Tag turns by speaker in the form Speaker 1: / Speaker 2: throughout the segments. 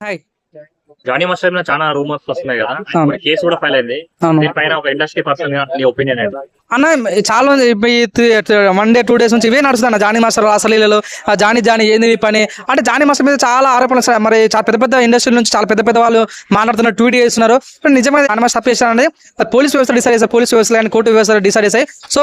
Speaker 1: Hi.
Speaker 2: Johnny master మీద చాలా rumours వస్తున్నాయి కదా,
Speaker 1: అవును.
Speaker 2: కేసు కూడా ఫైల్ అయింది.
Speaker 1: అవును.
Speaker 2: దీనిపైన ఒక ఇండస్ట్రీ పర్సన్ గా నీ ఒపీనియన్ ఏంటి?
Speaker 1: అన్న చాలా మంది ఇప్పుడు ఈ 1 డే 2 days నుంచి ఇవే నడుస్తుంది అన్న. జానీ మాస్టర్ అసలీలలో జానీ ఏంది ఈ పని అంటే జానీ మాస్టర్ మీద చాలా ఆరోపణలు వస్తాయి. మరి చాలా పెద్ద పెద్ద ఇండస్ట్రీ నుంచి చాలా పెద్ద పెద్ద వాళ్ళు మాట్లాడుతున్నారు, ట్వీట్ చేస్తున్నారు. ఇప్పుడు నిజంగా జానీ మాస్టర్ తప్పు చేశారని పోలీస్ వ్యవస్థ డిసైడ్ చేశారు, పోలీస్ వ్యవస్థ అండ్ కోర్టు వ్యవస్థ డిసైడ్ చేశాయి. సో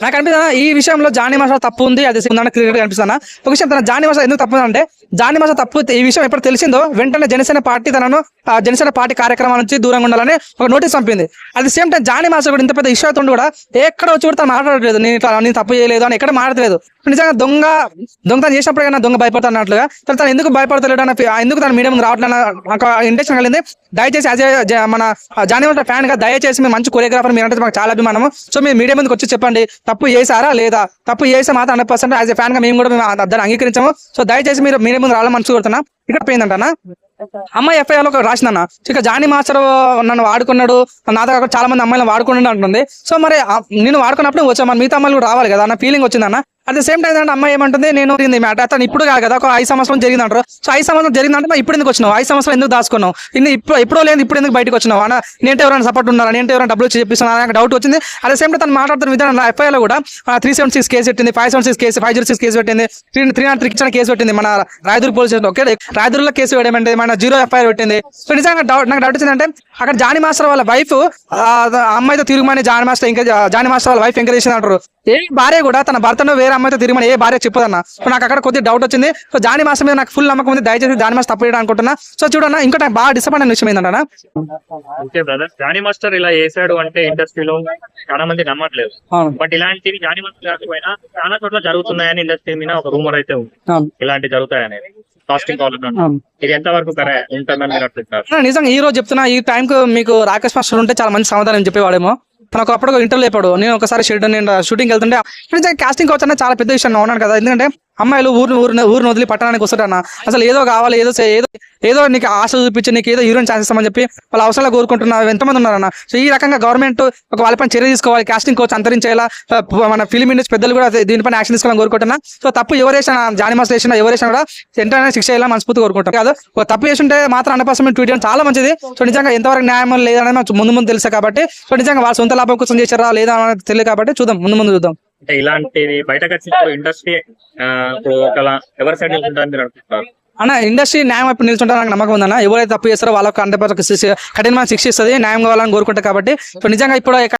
Speaker 1: నాకు అనిపిస్తున్నా ఈ విషయంలో జానీ మాస్టర్ తప్పు ఉంది, అది క్రికెట్ అనిపిస్తున్నా. ఒక విషయం తన జానీ మాస్టర్ ఎందుకు తప్పు అంటే జానీ మాస్టర్ తప్పు ఈ విషయం ఎప్పుడు తెలిసిందో వెంటనే జనసేన పార్టీ తనను జనసేన పార్టీ కార్యక్రమాల నుంచి దూరంగా ఉండాలని ఒక నోటీస్ పంపింది. At the same time Jani Master కూడా ఇంత పెద్ద ఇష్యూ అవుతుండే కూడా ఎక్కడ వచ్చి కూడా తను మాట్లాడలేదు, నేను తప్పు చేయలేదు అని ఎక్కడ మాట్లాడలేదు. నిజంగా దొంగతనం చేసినప్పుడు దొంగ భయపడతాను అన్నట్లుగా తను ఎందుకు భయపడతలేడు అని ఎందుకు తన మీడియా ముందు రావట్లేదు నాకు ఇంటెన్షన్ కలిగింది. దయచేసి మన జానీ మాస్టర్ ఫ్యాన్ గా దయచేసి మీరు మంచి కొరియోగ్రాఫర్ మీరు అంటే మాకు చాలా అభిమానము. సో మీరు మీడియా ముందుకు వచ్చి చెప్పండి తప్పు చేశారా లేదా, తప్పు చేస్తే మాత్రం 100% యాజ్ ఎ ఫ్యాన్ గా మేము కూడా దాన్ని అంగీకరించాము. సో దయచేసి మీరు మీడియా ముందు రావాలని మనసు కోరుతున్నా. ఇక్కడ పోయిందంటనా అమ్మాయి ఎఫ్ఐఆర్ లో రాసిందన్న, ఇక జానీ మాస్టర్ నన్ను వాడుకున్నాడు, నా దగ్గర చాలా మంది అమ్మాయిలను వాడుకున్నాడు అంటుంది. సో మరి నేను వాడుకున్నప్పుడు వచ్చా మరి మిగతా అమ్మాయిలు కూడా రావాలి కదా అన్న ఫీలింగ్ వచ్చిందన్న. అట్ ద సేమ్ టైం అంటే అమ్మాయి ఏమంటుంది, నేను మ్యాటర్ అతను ఇప్పుడు కాదు కదా, ఒక 5 సంవత్సరం జరిగిందంటారు. సో 5 సంవత్సరం జరిగిందంటే ఇప్పుడు ఎందుకు వచ్చినావు, 5 సంవత్సరాలు ఎందుకు దాచుకున్నావు, ఎప్పుడో లేదు ఇప్పుడు ఎందుకు బయటకు వచ్చినావు అన్న, నేను ఎవరైనా సపోర్ట్ ఉన్నారా, నేను ఎవరైనా డబ్బులు చెప్పిస్తున్నా నాకు డౌట్ వచ్చింది. అట్ ద సేమ్ టైం తను మాట్లాడుతున్న విధానం ఎఫ్ఐఆర్ లో కూడా 376 కేసు పెట్టింది, 576 కేసు, 506 కేసు పెట్టింది, 303 కిచెన్ కేసు పెట్టింది మన రాయదుర్గ్ పోలీస్ స్టేషన్. ఓకే, రాయదుర్గ్లో కేసు వేయడమంటే మన 0 ఎఫ్ఐఆర్ పెట్టింది. సో నిజంగా నాకు డౌట్ వచ్చిందంటే అక్కడ జానీ మాస్టర్ వాళ్ళ వైఫ్ అమ్మాయితో తిరుగుమని జానీ మాస్టర్ వాళ్ళ వైఫ్ ఎంకరేజ్ చేసింది అంటారు. ఏ భార్య కూడా తన భర్తను వేరే అమ్మాయితో తిరిగిమని ఏ భార్య చెప్పదన్న. సో నాకు అక్కడ కొద్దిగా డౌట్ వచ్చింది. సో జానీ మాస్టర్ మీద నాకు ఫుల్ నమ్మకం ఉంది, దయచేసి జానీ మాస్టర్ తప్పు చేయడం అనుకుంటున్నా. సో చూడన్నా ఇంకో నాకు బాగా డిసప్పాయింట్ అయిన విషయం ఏంటంటే
Speaker 2: ఓకే బ్రదర్, జానీ మాస్టర్ ఇలా చేశాడు అంటే ఇండస్ట్రీలో చాలా మంది నమ్మట్లేదు. బట్ ఇలాంటివి జానీ మాస్టర్ కాకపోయినా చాలా చోట్ల జరుగుతున్నాయని ఇండస్ట్రీ మీద ఒక రూమర్ అయితే ఉంది, ఇలాంటివి జరుగుతాయనేది. ఇది ఎంత వరకు ఉంటుందని మీరు అనుకుంటున్నారు?
Speaker 1: నిజంగా ఈ రోజు చెప్తున్నా, ఈ టైం కు మీకు రాకేష్ మాస్టర్ ఉంటే చాలా మంచి సమాధానం చెప్పేవాడేమో. తనకు అప్పుడు ఇంటర్వ్యూ చెప్పాడు, నేను ఒకసారి షూటింగ్ వెళ్తుంటే కాస్టింగ్ కోచ్ అన్న చాలా పెద్ద విషయం ఉన్నాను కదా. ఎందుకంటే అమ్మాయిలు ఊరిని వదిలి పట్టణానికి వస్తారన్న, అసలు ఏదో కావాలి, ఏదో నీకు ఆశ చూపించి నీకు ఏదో హీరోయిన్ ఛాన్స్ ఇస్తామని చెప్పి వాళ్ళ అవసరాలు కోరుకుంటున్నారు ఎంతమంది ఉన్నారన్న. సో ఈ రకంగా గవర్నమెంట్ ఒక వాళ్ళపైన చర్య తీసుకోవాలి, కాస్టింగ్ కోచ్ అంతరించేలా మన ఫిలిం ఇండస్ట్రీ పెద్దలు కూడా దీనిపైన యాక్షన్ తీసుకోవాలని కోరుకుంటున్నా. సో తప్పు ఎవరేసినా జానీ మాస్టర్ చేసినా ఎవరేసినా కూడా ఎంతైనా శిక్ష అయ్యేలా మనస్ఫూర్తి కోరుకుంటాం. కాదు ఒక తప్పు చేస్తుంటే మాత్రం 100% ట్వీట్ చేయడం చాలా మంచిది. సో నిజంగా ఎంతవరకు న్యాయం లేదనేది ముందు తెలుసు కాబట్టి, సో నిజంగా వాళ్ళ సొంత లాభం కోసం చేశారా లేదా అనేది తెలియదు కాబట్టి చూద్దాం, ముందు చూద్దాం.
Speaker 2: అంటే ఇలాంటివి బయటకు వచ్చినప్పుడు ఇండస్ట్రీ ఎవరి సైడ్ నిలుచుంటారని మీరు అనుకుంటున్నారు?
Speaker 1: అన్న ఇండస్ట్రీ న్యాయం వైపు నిల్చుంటారో నాకు నమ్మకం ఉందన్న. ఎవరైతే తప్పు చేస్తారో వాళ్ళకి 100% కఠినమైన శిక్ష ఇస్తుంది, న్యాయం కావాలని కోరుకుంటారు కాబట్టి. సో నిజంగా ఇప్పుడు